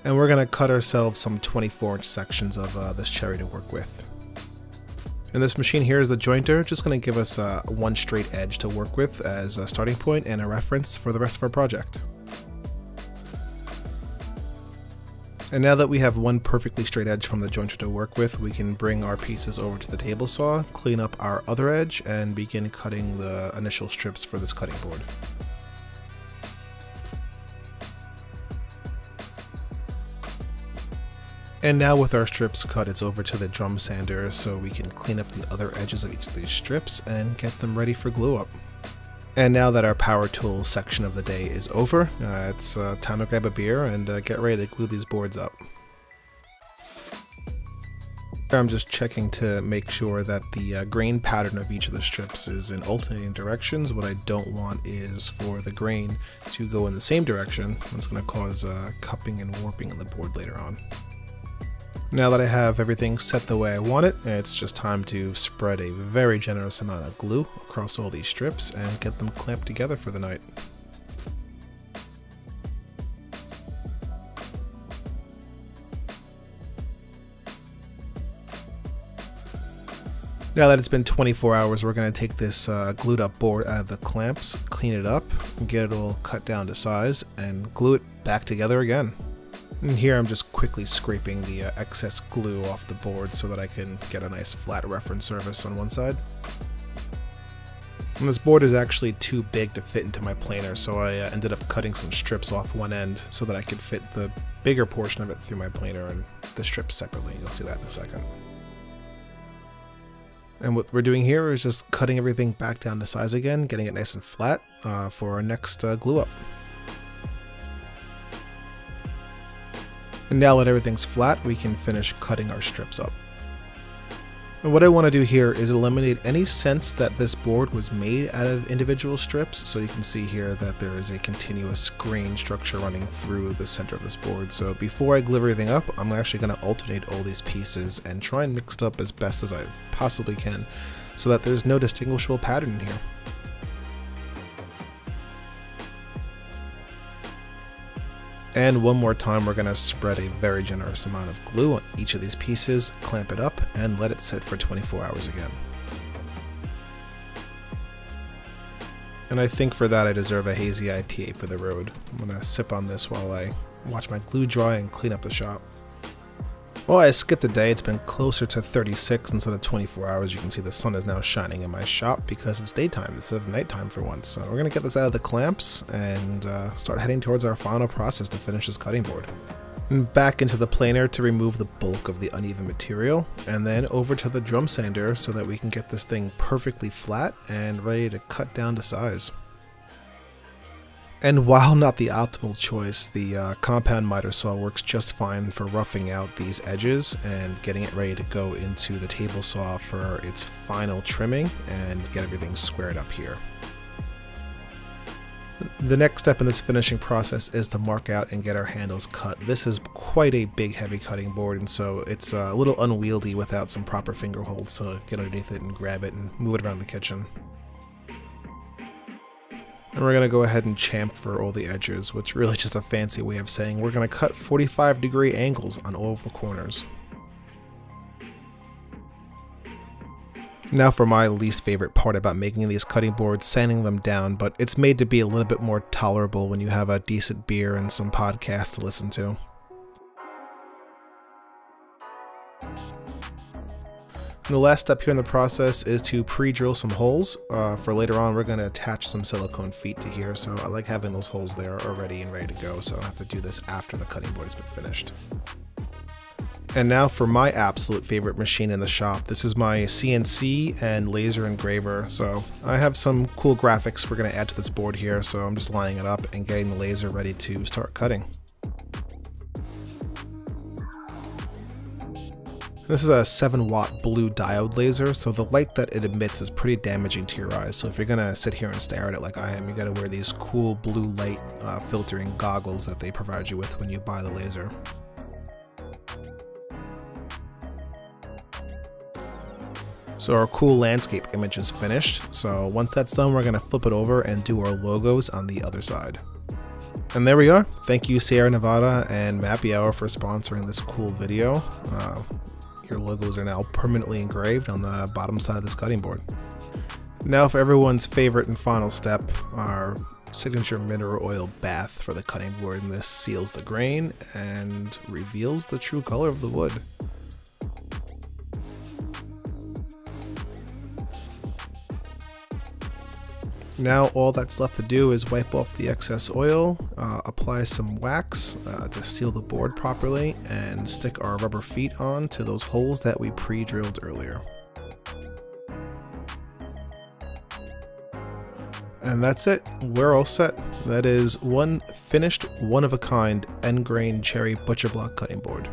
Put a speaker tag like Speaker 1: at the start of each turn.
Speaker 1: And we're going to cut ourselves some 24-inch sections of this cherry to work with. And this machine here is the jointer, just going to give us one straight edge to work with as a starting point and a reference for the rest of our project. And now that we have one perfectly straight edge from the jointer to work with, we can bring our pieces over to the table saw, clean up our other edge, and begin cutting the initial strips for this cutting board. And now with our strips cut, it's over to the drum sander so we can clean up the other edges of each of these strips and get them ready for glue up. And now that our power tool section of the day is over, it's time to grab a beer and get ready to glue these boards up. I'm just checking to make sure that the grain pattern of each of the strips is in alternating directions. What I don't want is for the grain to go in the same direction. It's going to cause cupping and warping in the board later on. Now that I have everything set the way I want it, it's just time to spread a very generous amount of glue across all these strips and get them clamped together for the night. Now that it's been 24 hours, we're going to take this glued up board out of the clamps, clean it up, and get it all cut down to size, and glue it back together again. And here I'm just quickly scraping the excess glue off the board so that I can get a nice flat reference surface on one side. And this board is actually too big to fit into my planer, so I ended up cutting some strips off one end so that I could fit the bigger portion of it through my planer and the strips separately. You'll see that in a second. And what we're doing here is just cutting everything back down to size again, getting it nice and flat for our next glue up. And now that everything's flat, we can finish cutting our strips up. And what I want to do here is eliminate any sense that this board was made out of individual strips. So you can see here that there is a continuous grain structure running through the center of this board. So before I glue everything up, I'm actually going to alternate all these pieces and try and mix it up as best as I possibly can so that there's no distinguishable pattern here. And one more time, we're going to spread a very generous amount of glue on each of these pieces, clamp it up, and let it sit for 24 hours again. And I think for that I deserve a hazy IPA for the road. I'm going to sip on this while I watch my glue dry and clean up the shop. Well, I skipped a day. It's been closer to 36 instead of 24 hours. You can see the sun is now shining in my shop because it's daytime instead of nighttime for once. So we're going to get this out of the clamps and start heading towards our final process to finish this cutting board. And back into the planer to remove the bulk of the uneven material, and then over to the drum sander so that we can get this thing perfectly flat and ready to cut down to size. And while not the optimal choice, the compound miter saw works just fine for roughing out these edges and getting it ready to go into the table saw for its final trimming and get everything squared up here. The next step in this finishing process is to mark out and get our handles cut. This is quite a big heavy cutting board, and so it's a little unwieldy without some proper finger holds to get underneath it and grab it and move it around the kitchen. And we're going to go ahead and chamfer all the edges, which really just a fancy way of saying we're going to cut 45-degree angles on all of the corners. Now for my least favorite part about making these cutting boards, sanding them down, but it's made to be a little bit more tolerable when you have a decent beer and some podcasts to listen to. And the last step here in the process is to pre-drill some holes. For later on, we're going to attach some silicone feet to here, so I like having those holes there already and ready to go, so I don't have to do this after the cutting board has been finished. And now for my absolute favorite machine in the shop. This is my CNC and laser engraver. So I have some cool graphics we're going to add to this board here, so I'm just lining it up and getting the laser ready to start cutting. This is a 7-watt blue diode laser, so the light that it emits is pretty damaging to your eyes. So if you're gonna sit here and stare at it like I am, you gotta wear these cool blue light filtering goggles that they provide you with when you buy the laser. So our cool landscape image is finished. So once that's done, we're gonna flip it over and do our logos on the other side. And there we are. Thank you Sierra Nevada and Mappy Hour for sponsoring this cool video. Your logos are now permanently engraved on the bottom side of this cutting board. Now for everyone's favorite and final step, our signature mineral oil bath for the cutting board, and this seals the grain and reveals the true color of the wood. Now all that's left to do is wipe off the excess oil, apply some wax to seal the board properly, and stick our rubber feet on to those holes that we pre-drilled earlier. And that's it, we're all set. That is one finished, one-of-a-kind end grain cherry butcher block cutting board.